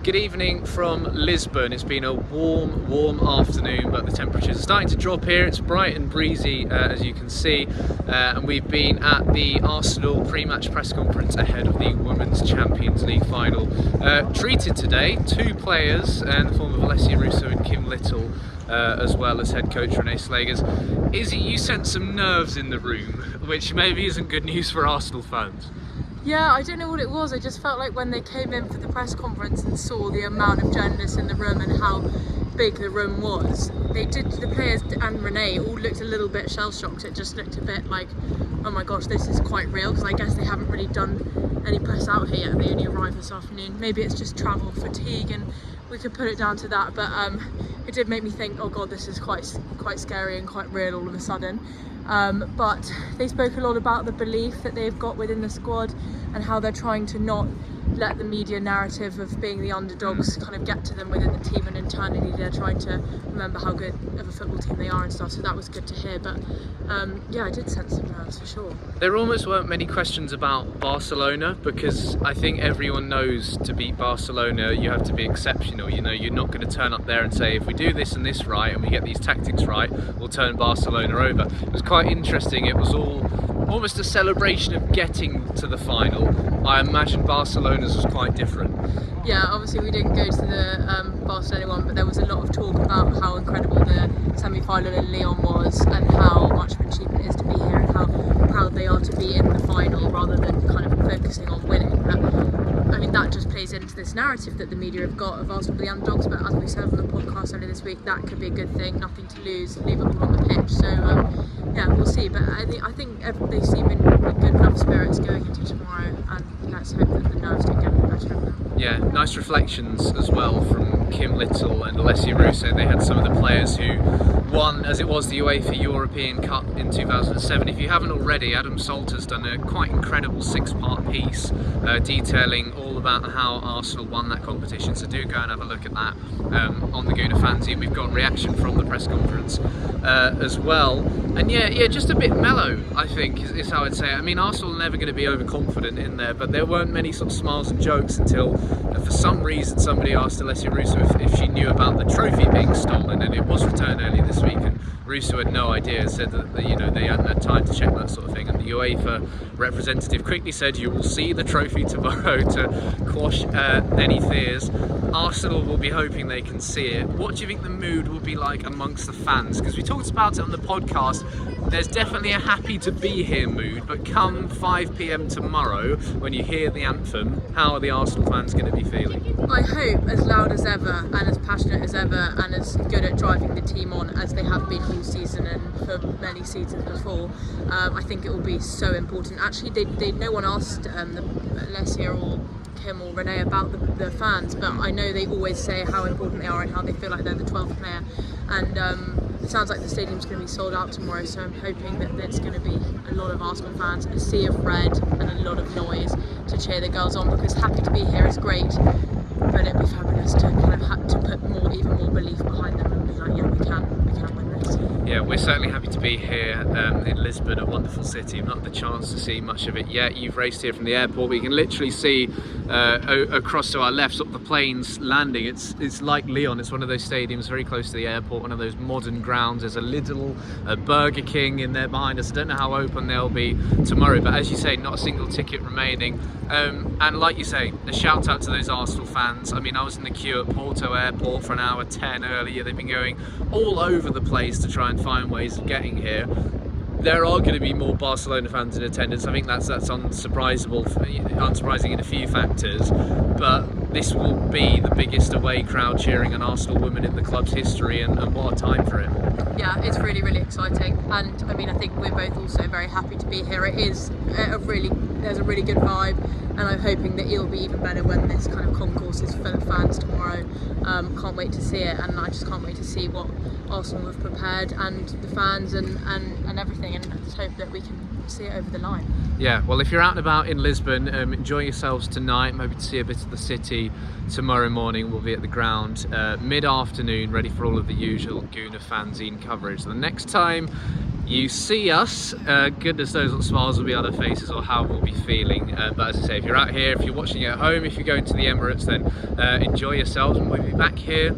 Good evening from Lisbon. It's been a warm afternoon, but the temperatures are starting to drop here. It's bright and breezy, as you can see, and we've been at the Arsenal pre-match press conference ahead of the Women's Champions League final. Treated today two players in the form of Alessia Russo and Kim Little, as well as head coach Renée Slegers. Izzy, you sent some nerves in the room, which maybe isn't good news for Arsenal fans. Yeah, I don't know what it was. I just felt like when they came in for the press conference and saw the amount of journalists in the room and how big the room was, the players and Renée all looked a little bit shell-shocked. It just looked a bit like, oh my gosh, this is quite real, because I guess they haven't really done any press out here yet. They only arrived this afternoon. Maybe it's just travel fatigue and we could put it down to that, but it did make me think, oh god, this is quite scary and quite real all of a sudden. But they spoke a lot about the belief that they've got within the squad and how they're trying to not let the media narrative of being the underdogs kind of get to them within the team, and internally they're trying to remember how good of a football team they are and stuff, so that was good to hear. But yeah, I did sense some nerves for sure. There almost weren't many questions about Barcelona, because I think everyone knows to beat Barcelona you have to be exceptional. You know, you're not going to turn up there and say, if we do this and this right and we get these tactics right, we'll turn Barcelona over. It was quite interesting. It was almost a celebration of getting to the final. I imagine Barcelona's was quite different. Yeah, obviously we didn't go to the Barcelona one, but there was a lot of talk about how incredible the semi-final in Lyon was and how much of an achievement it is to be here and how proud they are to be in the final rather than kind of focusing on winning. But, I mean, that just plays into this narrative that the media have got of Arsenal being the underdogs, but as we said on the podcast earlier this week, that could be a good thing, nothing to lose, leave it all on the pitch. So yeah, we'll see, but I think they seem in good enough spirits going into tomorrow, and let's hope that the nerves don't get any better of them. Yeah, nice reflections as well from Kim Little and Alessia Russo. They had some of the players who won, as it was, the UEFA European Cup in 2007. If you haven't already, Adam Salter's done a quite incredible 6-part piece detailing all about how Arsenal won that competition, so do go and have a look at that on the Gooner fanzine. We've got reaction from the press conference as well, and yeah, just a bit mellow, I think is how I'd say it. I mean, Arsenal are never going to be overconfident in there, but there weren't many sort of smiles and jokes until for some reason somebody asked Alessia Russo if she knew about the trophy being stolen, and it was returned earlier this week, and Russo had no idea, said that they hadn't had time to check that sort of thing, and the UEFA representative quickly said, you will see the trophy tomorrow, to quash any fears. Arsenal will be hoping they can see it. What do you think the mood will be like amongst the fans? Because we talked about it on the podcast, there's definitely a happy to be here mood, but come 5 p.m. tomorrow when you hear the anthem, how are the Arsenal fans going to be feeling? I hope as loud as ever and as passionate as ever and as good at driving the team on as they have been all season and for many seasons before. I think it will be so important. Actually, no one asked Alessia or Kim or Renée about the fans, but I know they always say how important they are and how they feel like they're the 12th player, and it sounds like the stadium's going to be sold out tomorrow, so I'm hoping that there's going to be a lot of Arsenal fans, a sea of red and a lot of noise to cheer the girls on, because happy to be here is great, but it'd be fabulous to kind of have to put even more belief behind them and be like, yeah, we can win this. Yeah, we're certainly happy to be here in Lisbon, a wonderful city. I've not had the chance to see much of it yet. You've raced here from the airport. We can literally see across to our left, sort of the planes landing. It's like Lyon. It's one of those stadiums very close to the airport, one of those modern grounds. There's a Lidl, a Burger King in there behind us. I don't know how open they'll be tomorrow, but as you say, not a single ticket remaining. And like you say, a shout out to those Arsenal fans. I mean, I was in the queue at Porto Airport for an hour 10 earlier. They've been going all over the place to try and find ways of getting here. There are going to be more Barcelona fans in attendance. I think that's unsurprising in a few factors, but this will be the biggest away crowd cheering an Arsenal woman in the club's history, and what a time for it. Yeah, it's really, really exciting, and I mean, I think we're both also very happy to be here. There's a really good vibe, and I'm hoping that it'll be even better when this kind of concourse is full of fans tomorrow. Can't wait to see it, and I just can't wait to see what Arsenal have prepared, and the fans and everything, and let's hope that we can see it over the line. Yeah, well, if you're out and about in Lisbon, enjoy yourselves tonight, maybe to see a bit of the city. Tomorrow morning we'll be at the ground mid-afternoon, ready for all of the usual Gooner fanzine coverage. The next time you see us, goodness knows what smiles will be on our faces or how we'll be feeling. But as I say, if you're out here, if you're watching at home, if you're going to the Emirates, then enjoy yourselves, and we'll be back here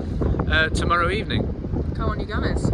tomorrow evening. Come on, you Gunners.